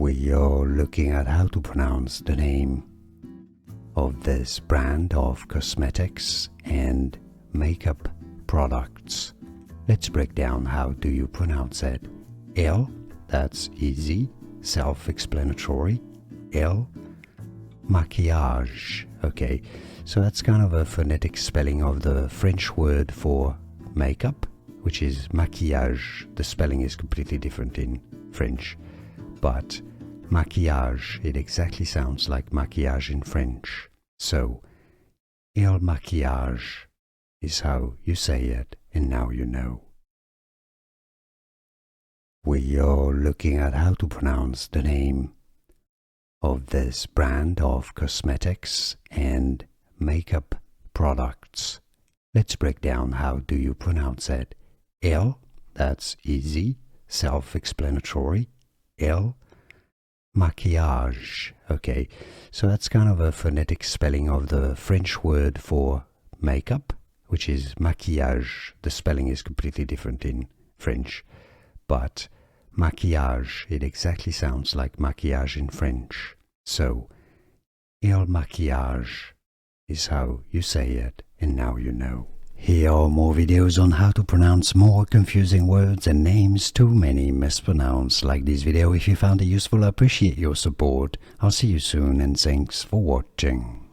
We are looking at how to pronounce the name of this brand of cosmetics and makeup products. Let's break down how do you pronounce it. Il, that's easy, self-explanatory. Il Makiage. Okay, so that's kind of a phonetic spelling of the French word for makeup, which is maquillage. The spelling is completely different in French, but maquillage, it exactly sounds like maquillage in French. So, il maquillage is how you say it, and now you know. We are looking at how to pronounce the name of this brand of cosmetics and makeup products. Let's break down how do you pronounce it. Il, that's easy, self-explanatory. Il Makiage. Okay, so that's kind of a phonetic spelling of the French word for makeup, which is maquillage. The spelling is completely different in French, but maquillage, it exactly sounds like maquillage in French. So, il maquillage is how you say it, and now you know. Here are more videos on how to pronounce more confusing words and names too many mispronounced. Like this video if you found it useful. I appreciate your support. I'll see you soon and thanks for watching.